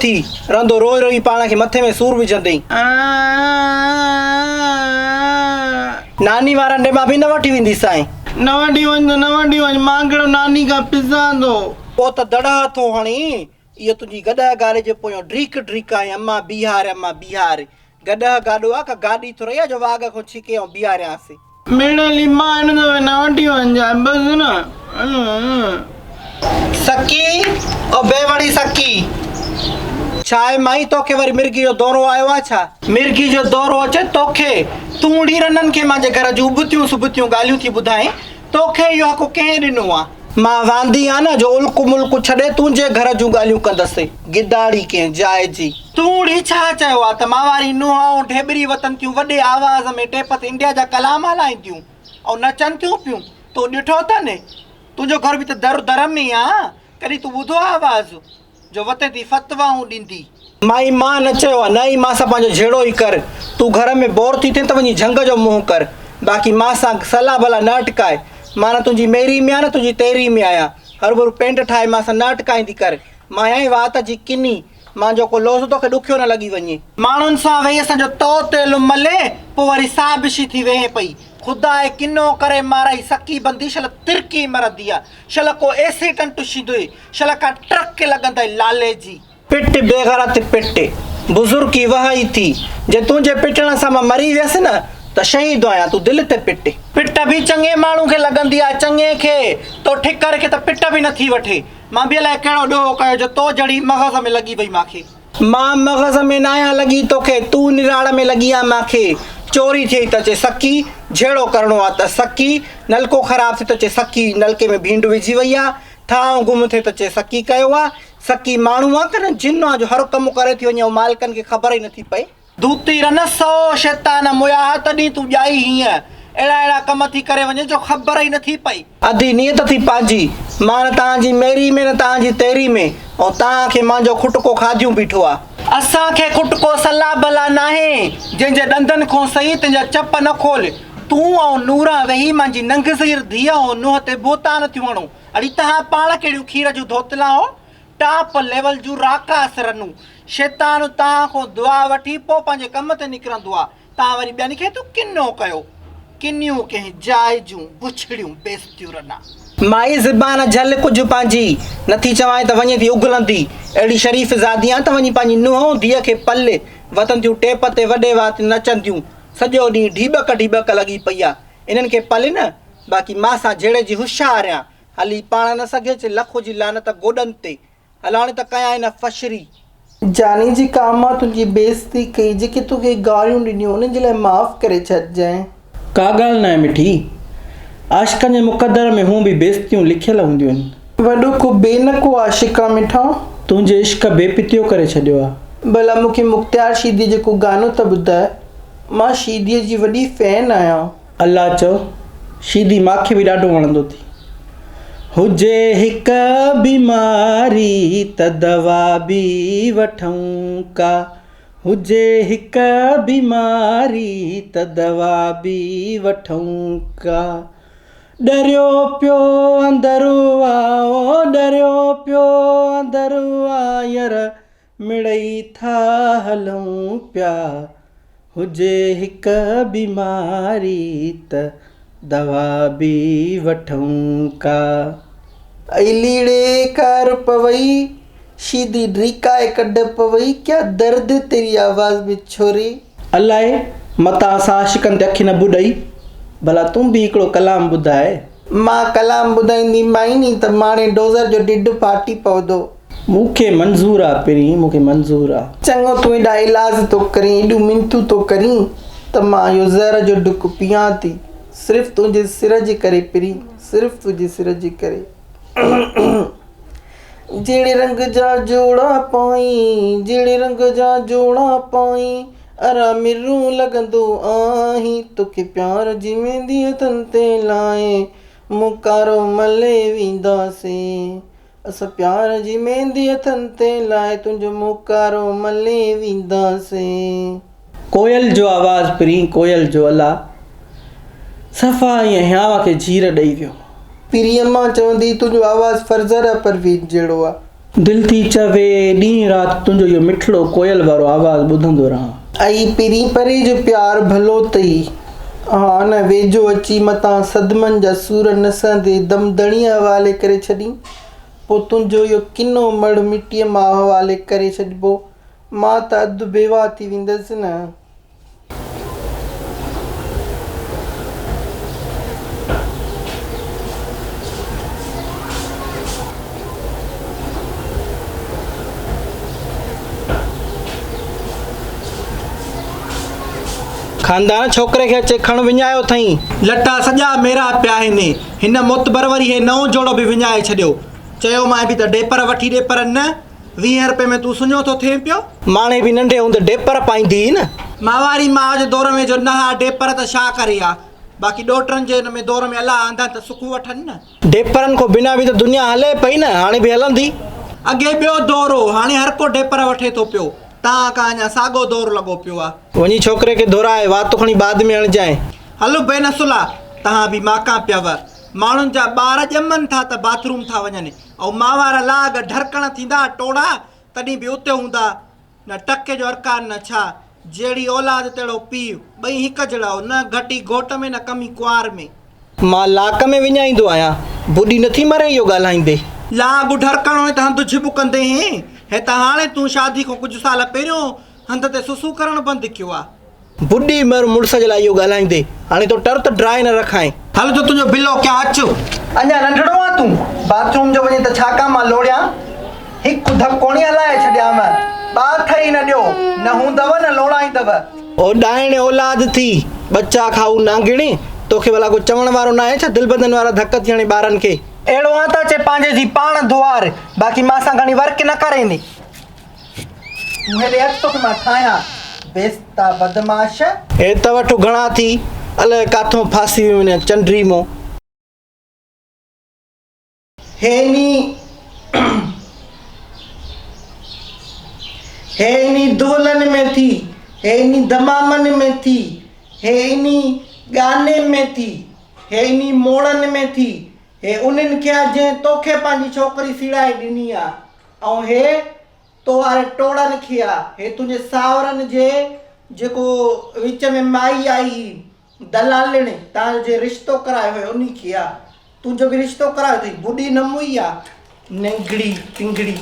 थी रंदो रोई रोई पाण खे मथे में सूर विझंदई। नानी वारा ॾेबा बि न वठी वेंदी साईं। न वठी वञ मां कहिड़ो नानी खां पिसां थो। पोइ त दड़ा थो हणी। इहो तुंहिंजी गॾह गाॾे जे पोयां ड्रीक ड्रीक आहे अम्मा बीहार गॾह गाॾो आहे का गाॾी थोरी आहे जो वाघ खां छिके ऐं बीहारियांसीं। मेड़ली मां हिन दफ़े न वठी वञा बसि न। सकी ओ बेवड़ी सकी छा आहे माई तोखे वरी मिर्गी जो दौरो आयो आहे छा? मिर्गी जो दौरो अचे तोखे? तूं ॾींरनि खे मुंहिंजे घर जूं उबतियूं सुबतियूं ॻाल्हियूं थी ॿुधाए। तोखे इहो हक़ कंहिं ॾिनो आहे? मां वांदी आहे न जो उल्कु मुल्कु छॾे तुंहिंजे घर जूं ॻाल्हियूं कंदसि गिदाड़ी कंहिं जाइ जी। तूं छा चयो आहे त मां वारी नुंहुं ऐं ढेबरी वतन थियूं वॾे आवाज़ में टेप ते इंडिया जा कलाम हलाईंदियूं ऐं नचनि थियूं पियूं। तूं ॾिठो अथनि तुंहिंजो घर बि त दर दर में आहे। कॾहिं तूं ॿुधो आहे आवाज़ जो वते थी फतवाऊं ॾींदी? माई मां न चयो आहे न ई मां सां पंहिंजो जहिड़ो ई कर। तूं घर में बोर थी थिए त वञी झंग जो मुंहुं कर। बाक़ी मां सां सलाह भला न अटकाए। मां न तुंहिंजी मेरी में आहियां न तुंहिंजी तेरी में आहियां। हर भरू पेंट ठाहे मां सां न अटकाईंदी कर। मां आहीं वात जी किनी मुंहिंजो को लोज़ तोखे ॾुखियो न लॻी वञे। माण्हुनि सां वेही असांजो तो तेल मले पोइ वरी साबिशी थी वेहे पई। ख़ुदा किनो करे माराई सकी बंदी शल तिरकी मरंदी आहे। शल को एक्सीडेंट टुशींदुई शल का ट्रक के लॻंदई लाले जी। पिट बेगरत पिट बुज़ुर्गी वहाई थी। जे तुंहिंजे पिटण सां मां मरी वियसि न त शहीद आहियां। तूं दिलि ते पिट। पिट बि चङे माण्हू खे लॻंदी आहे चङे खे। तो ठिकर खे त पिट बि नथी वठे। मां बि अलाए कहिड़ो ॾोहो कयो जो तो जड़ी मग़ज़ में लॻी वई मूंखे। मां मग़ज़ में न आहियां लॻी तोखे तूं निराड़ में लॻी आहे मूंखे। चोरी थिए त अचे सकी जहिड़ो करिणो आहे त सकी। नलको ख़राबु थिए त अचे सकी नलके में भींड विझी वई आहे। थांव गुम थिए त अचे सकी कयो आहे। सकी माण्हू आहे की न जिन आहे जो हर कमु करे थी वञे ऐं मालिकनि खे ख़बर ई नथी पए। धूती रन 100 शैतान मुया तॾहिं तूं ॼाई हीअं अहिड़ा कम थी करे वञे जो ख़बर ई नथी पई। अधी नियत थी पंहिंजी। मां न तव्हांजी मेरी में न तव्हांजी तेरी में ऐं तव्हांखे मुंहिंजो खुटको खाधियूं बीठो आहे। असांखे खुटको सलाह भला न आहे। जंहिंजे ॾंदनि खां सही तुंहिंजा चप न खोल। तूं ऐं नूरा वेही मुंहिंजी नंगज़ीर धीअ ऐं नुंहं ते बोतान थियूं हणो। अड़ी तव्हां पाण कहिड़ियूं खीर जूं धोतला हो टॉप लेवल जूं राकास रनूं। शैतान तव्हां खां दुआ वठी पोइ पंहिंजे कम ते निकिरंदो आहे। तव्हां वरी ॿियनि खे तूं किनो कयो। किनियूं कंहिं जाइ जूं बुछड़ियूं बेस्तियूं रना। माई ज़बान झल कुझु पंहिंजी नथी चवां त वञे थी उगलंदी। अहिड़ी शरीफ़ ज़ादी आहे त वञी पंहिंजी नुंहुं धीअ खे पले वतन थियूं टेप ते वॾे वात नचनि थियूं। सॼो ॾींहुं ढीबक लॻी पई आहे। इन्हनि खे पले न। बाक़ी मां सां जहिड़े जी होशियार आहियां हली पाण न सघे चे लख जी लानत गोॾनि ते। हलाणे त कयां हिन फशरी जानी जी काम मां तुंहिंजी बेइज़ती कई जेके तोखे गारियूं ॾिनियूं उन्हनि जे लाइ माफ़ु करे छॾिजांइ। का ॻाल्हि न आहे मिठी। आशिक़नि जे मुक़दर में हूं बि बेइज़तियूं लिखियल हूंदियूं आहिनि। वॾो को बेनको आशिक़ आहे मिठा। तुंहिंजे इश्क बेपितियो करे छॾियो आहे। भला मूंखे मुख़्तियार शीदी जेको गानो त ॿुधाए। मां शीदीअ जी वॾी फैन आहियां। अलाह चओ शीदी मूंखे बि ॾाढो वणंदो थी। हुजे हिकु बीमारी त दवा बि वठूं का। हुजे हिकु बीमारी त दवा बि वठूं का। डरियो पियो अंदरू आओ डरियो पियो अंदरू आयर मिड़ई था हलूं पिया। हुजे हिकु बीमारी त दवा बि वठूं का। लीड़े कर पवई शीदी ड्रीकाए कढ पवई क्या दर्द तेरी आवाज़ में छोरी। अलाए मता असां आशिक़नि ते अखि न ॿुॾई। भला तूं बि हिकिड़ो कलाम ॿुधाए। मां कलाम ॿुधाईंदी माइनी त माणे डोज़र जो ढिढ फाटी पवंदो। मूंखे मंज़ूर आहे पहिरीं मूंखे मंज़ूर आहे। चङो तूं एॾा इलाज थो करीं एॾियूं मिनतूं थो करीं त मां इहो ज़हर जो ढुक पियां थी। सिर्फ़ु तुंहिंजे सिर जे करे पहिरीं सिर्फ़ु तुंहिंजे सिर जे करे। जहिड़े रंग जा जोड़ा पाई जहिड़े रंग जा जोड़ा पाई अरा मिरूं लॻंदो आहीं तोखे प्यार जी मेहंदी हथनि ते लाए मुकारो मले वेंदासीं। असां प्यार जी मेहंदी हथनि ते लाए तुंहिंजो मुकारो मले वेंदासीं। कोयल जो आवाज़ पहिरीं कोयल जो अला सफ़ा ईअं हियांव खे झीर ॾेई वियो। पीरी अम्मा चवंदी तुंहिंजो आवाज़ु फर्ज़र परवीन जहिड़ो आहे। दिल थी चवे ॾींहुं राति तुंहिंजो इहो मिठड़ो कोयल वारो आवाज़ ॿुधंदो रहां। आई पिरी परे जो प्यार भलो तई हा न वेझो अची मतां सदमनि जा सूर नसंदे दमदणीअ हवाले करे छॾी पोइ तुंहिंजो इहो किनो मड़ मिटीअ मां हवाले करे छॾिबो मां त अधु बेवा थी वेंदसि न। खानदान छोकिरे खे अचे खण विञायो अथई, लटा सॼा मेरा पिया आहिनि। हिन मोतबर वरी हे नओं जोड़ो बि विञाए छॾियो। चयो मां बि त डेपर वठी डेपर न 20 रुपए में तूं सुञो थो थिए पियो। माणे बि नंढे हूंदे डेपर पाईंदी न। मावारी माउ जे दौर में जो नहा डेपर त छा करे आ, बाक़ी ॾोटरनि जे हिन में दौर में अलाह आंदा त सुख वठनि न। डेपरनि खां बिना बि त दुनिया हले पई न, हाणे बि हलंदी। अॻे ॿियो दौर हो, हाणे हर को डेपर वठे थो पियो। तव्हां खां अञा साॻो दौर लॻो पियो आहे। वञी छोकिरे खे दोराए वात खणी बाद में हणजांइ। हलो बेनसुला तव्हां बि माका पियव। माण्हुनि जा ॿार ॼमनि था त बाथरूम था वञनि ऐं मावारा लाग ढरकण थींदा टोड़ा तॾहिं बि उते हूंदा न टके जो अरकान न छा। जहिड़ी औलाद तहिड़ो पीउ, ॿई हिकु जहिड़ा हो, न घटी घोट में न कमी कुंवार में। मां लाक में विञाईंदो आहियां, बुढी नथी मरे इहो ॻाल्हाईंदे। लाग ढरकण हुई त हंधु झिब कंदे हे त हाणे तूं शादी खां कुझु साल पहिरियों हंध ते सुसु करणु बंदि कयो आहे। बुढी मर मुड़ुस जे लाइ इहो ॻाल्हाईंदे, हाणे तो टर त ड्राए न रखाए। हल जो तुंहिंजो बिलो क्या अच, अञा नंढड़ो आहे तूं। बाथरूम जो वञे त छा कमु मां लोड़ियां, हिकु धकोणी हलाए छॾियां ॿाथ ई न ॾियो, न हूंदव न लोड़ाईंदव। ओ ॾाइण औलाद थी बच्चा खाऊ नांगिणी, तोखे भला को चवण वारो न आहे छा दिलि बदन वारा धक थी हणे ॿारनि खे। अहिड़ो आहे त अचे पंहिंजे जी पाण दुआर, बाक़ी मां सां घणी वर्क न करेंदी। हेॾे अच तोखे मां ठाहियां बेस्ता बदमाश। हे त वठो घणा थी, अलाए काथों फासी वञे चंडरी मो। हे नी दोलन में थी, हे नी दमामन में थी, हे नी गाने में थी, हे नी मोड़न में थी, हे उन्हनि खे जंहिं तोखे पंहिंजी छोकिरी सीड़ाए ॾिनी आहे ऐं हे तो वारे टोड़नि खे आहे, हे तुंहिंजे सावरनि जे जेको विच में माई आई दलालिण तव्हांजे रिश्तो करायो हुयो उन खे आहे। तुंहिंजो बि रिश्तो करायो अथई, बुढी न मुई आहे, नंगड़ी पिंगड़ी।